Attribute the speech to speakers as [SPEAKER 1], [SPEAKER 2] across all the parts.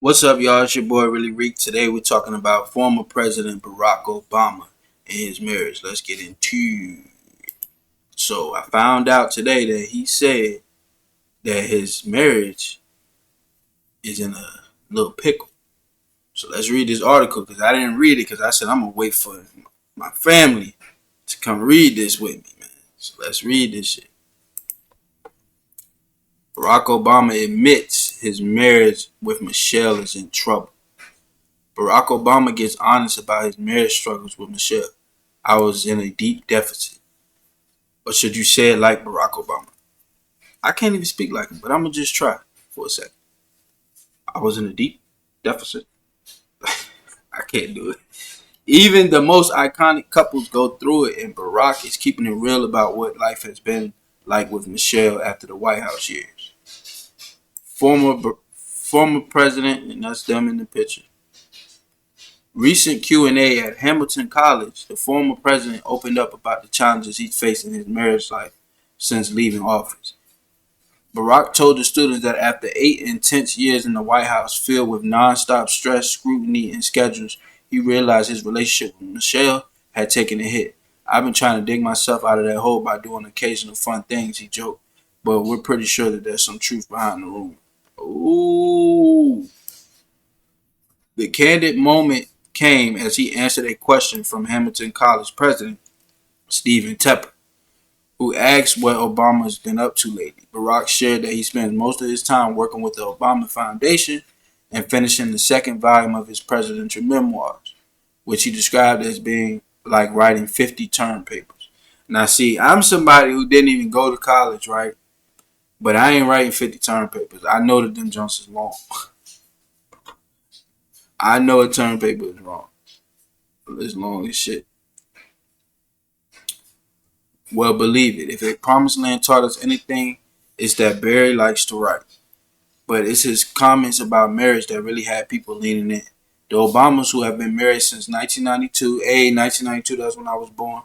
[SPEAKER 1] What's up, y'all? It's your boy Really Reek. Today we're talking about former President Barack Obama and his marriage. Let's get into. So I found out today that he said that his marriage is in a little pickle. So let's read this article because I didn't read it because I said I'm gonna wait for my family to come read this with me, man. So let's read this shit. Barack Obama admits his marriage with Michelle is in trouble. Barack Obama gets honest about his marriage struggles with Michelle. I was in a deep deficit. Or should you say it like Barack Obama? I can't even speak like him, but I'm going to just try for a second. I was in a deep deficit. I can't do it. Even the most iconic couples go through it, and Barack is keeping it real about what life has been like with Michelle after the White House years. Former president, and that's them in the picture. Recent Q&A at Hamilton College, the former president opened up about the challenges he's faced in his marriage life since leaving office. Barack told the students that after 8 intense years in the White House filled with nonstop stress, scrutiny, and schedules, he realized his relationship with Michelle had taken a hit. I've been trying to dig myself out of that hole by doing occasional fun things, he joked, but we're pretty sure that there's some truth behind the rumor. Ooh. The candid moment came as he answered a question from Hamilton College president Stephen Tepper, who asked what Obama's been up to lately. Barack shared that he spends most of his time working with the Obama Foundation and finishing the second volume of his presidential memoirs, which he described as being like writing 50 term papers. Now, see, I'm somebody who didn't even go to college, right? But I ain't writing 50 term papers. I know that them jumps is long. I know a term paper is wrong. It's long as shit. Well, believe it. If a promised land taught us anything, it's that Barry likes to write. But it's his comments about marriage that really had people leaning in. The Obamas, who have been married since 1992, 1992, that's when I was born,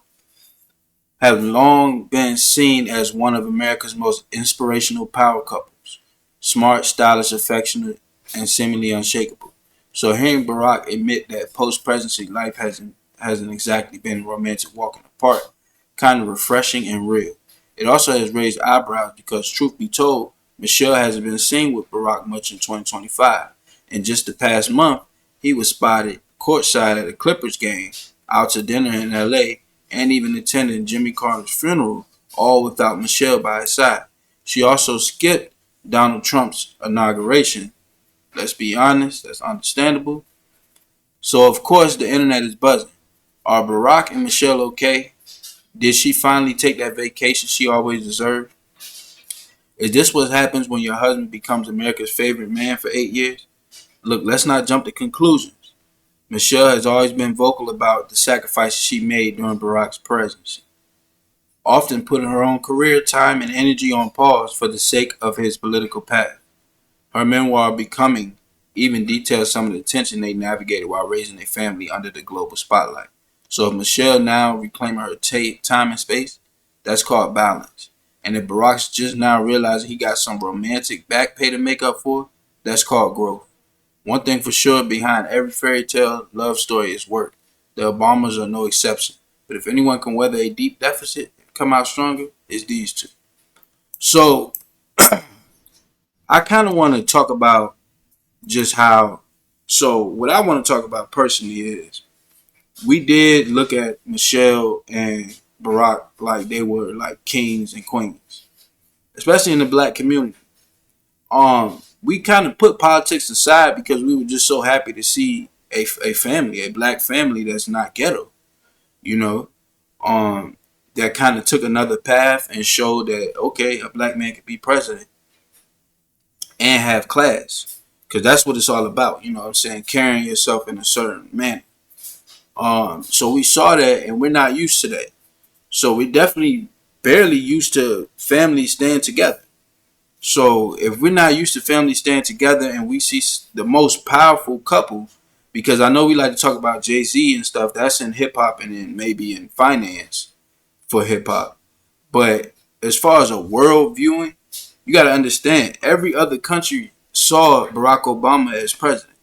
[SPEAKER 1] have long been seen as one of America's most inspirational power couples. Smart, stylish, affectionate, and seemingly unshakable. So hearing Barack admit that post-presidency life hasn't exactly been a romantic walk in the park, kind of refreshing and real. It also has raised eyebrows because, truth be told, Michelle hasn't been seen with Barack much in 2025. And just the past month, he was spotted courtside at a Clippers game, out to dinner in LA, and even attending Jimmy Carter's funeral, all without Michelle by his side. She also skipped Donald Trump's inauguration. Let's be honest, that's understandable. So, of course, the internet is buzzing. Are Barack and Michelle okay? Did she finally take that vacation she always deserved? Is this what happens when your husband becomes America's favorite man for 8 years? Look, let's not jump to conclusions. Michelle has always been vocal about the sacrifices she made during Barack's presidency, often putting her own career, time, and energy on pause for the sake of his political path. Her memoir, Becoming, even details some of the tension they navigated while raising a family under the global spotlight. So if Michelle now reclaiming her time and space, that's called balance. And if Barack's just now realizing he got some romantic back pay to make up for, that's called growth. One thing for sure, behind every fairy tale love story is work. The Obamas are no exception. But if anyone can weather a deep deficit and come out stronger, it's these two. So I kind of want to talk about just how. So what I want to talk about personally is we did look at Michelle and Barack like they were like kings and queens, especially in the black community. We kind of put politics aside because we were just so happy to see a family, a black family that's not ghetto, you know, that kind of took another path and showed that okay, a black man could be president and have class, because that's what it's all about. You know what I'm saying? Carrying yourself in a certain manner. So we saw that, and we're not used to that. So we definitely barely used to families staying together. So if we're not used to families staying together, and we see the most powerful couple, because I know we like to talk about Jay-Z and stuff, that's in hip hop and then maybe in finance for hip hop. But as far as a world viewing, you got to understand every other country saw Barack Obama as president,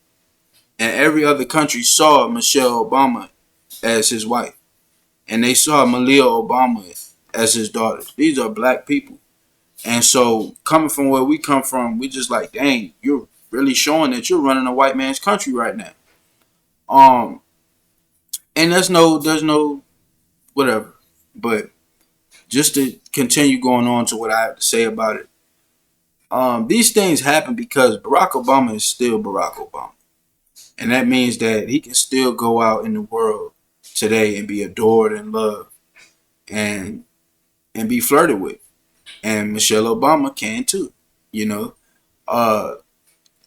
[SPEAKER 1] and every other country saw Michelle Obama as his wife, and they saw Malia Obama as his daughter. These are black people, and so coming from where we come from, we just like, dang, you're really showing that you're running a white man's country right now. Um, and there's no whatever, but just to continue going on to what I have to say about it. These things happen because Barack Obama is still Barack Obama. And that means that he can still go out in the world today and be adored and loved and be flirted with. And Michelle Obama can too, you know. Uh,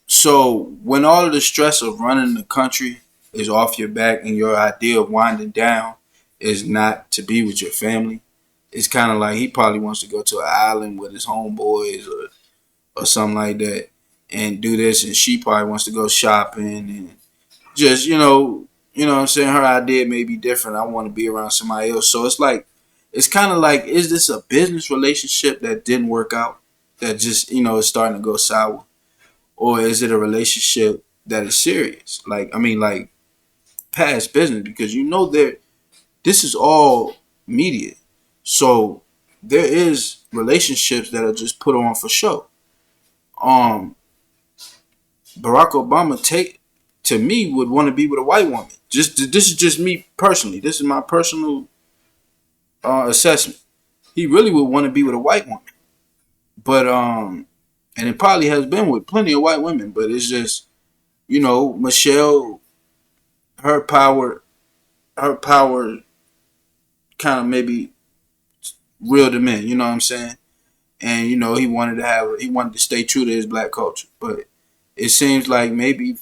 [SPEAKER 1] so when all of the stress of running the country is off your back and your idea of winding down is not to be with your family, it's kind of like he probably wants to go to an island with his homeboys or something like that and do this, and she probably wants to go shopping and just you know what I'm saying, her idea may be different. I want to be around somebody else. So it's kind of like, is this a business relationship that didn't work out, that just is starting to go sour, or is it a relationship that is serious? Like, I mean, like, past business, because that this is all media. So there is relationships that are just put on for show. um Barack Obama, take to me, would want to be with a white woman. Just this is just me personally. This is my personal assessment. He really would want to be with a white woman, but and it probably has been with plenty of white women. But it's just, Michelle, her power, her power, kind of maybe reeled him in. You know what I'm saying? And he wanted to stay true to his black culture, but it seems like maybe,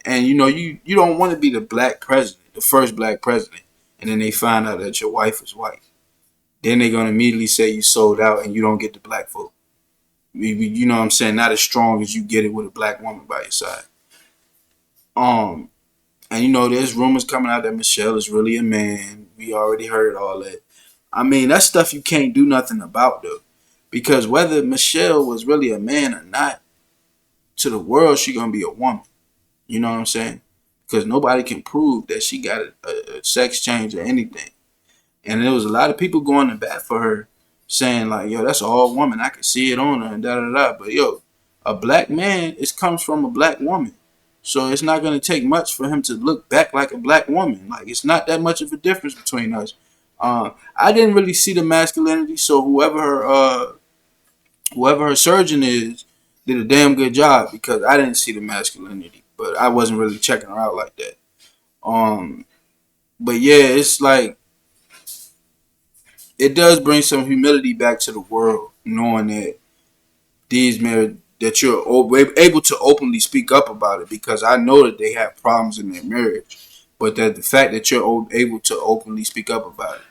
[SPEAKER 1] and you don't want to be the black president, the first black president, and then they find out that your wife is white. Then they're gonna immediately say you sold out and you don't get the black vote. You know what I'm saying? Not as strong as you get it with a black woman by your side. Um, and there's rumors coming out that Michelle is really a man. We already heard all that. I mean, that's stuff you can't do nothing about though, because whether Michelle was really a man or not, to the world she gonna be a woman. You know what I'm saying? Because nobody can prove that she got a sex change or anything. And there was a lot of people going to bat for her, saying like, "Yo, that's all woman. I can see it on her and da da da." But yo, a black man, it comes from a black woman, so it's not gonna take much for him to look back like a black woman. Like, it's not that much of a difference between us. I didn't really see the masculinity, so whoever her surgeon is did a damn good job, because I didn't see the masculinity, but I wasn't really checking her out like that. Um, but yeah, it's like, it does bring some humility back to the world, knowing that these men, that you're able to openly speak up about it, because I know that they have problems in their marriage, but that the fact that you're able to openly speak up about it.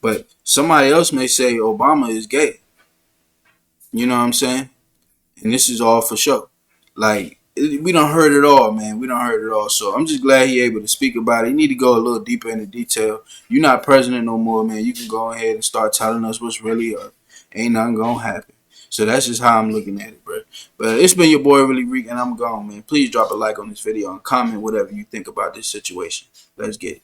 [SPEAKER 1] But somebody else may say Obama is gay. You know what I'm saying? And this is all for show. Like, we don't heard it all, man. We don't heard it all. So I'm just glad he able to speak about it. He need to go a little deeper into detail. You're not president no more, man. You can go ahead and start telling us what's really up. Ain't nothing gonna happen. So that's just how I'm looking at it, bro. But it's been your boy, Really Reek, and I'm gone, man. Please drop a like on this video and comment whatever you think about this situation. Let's get it.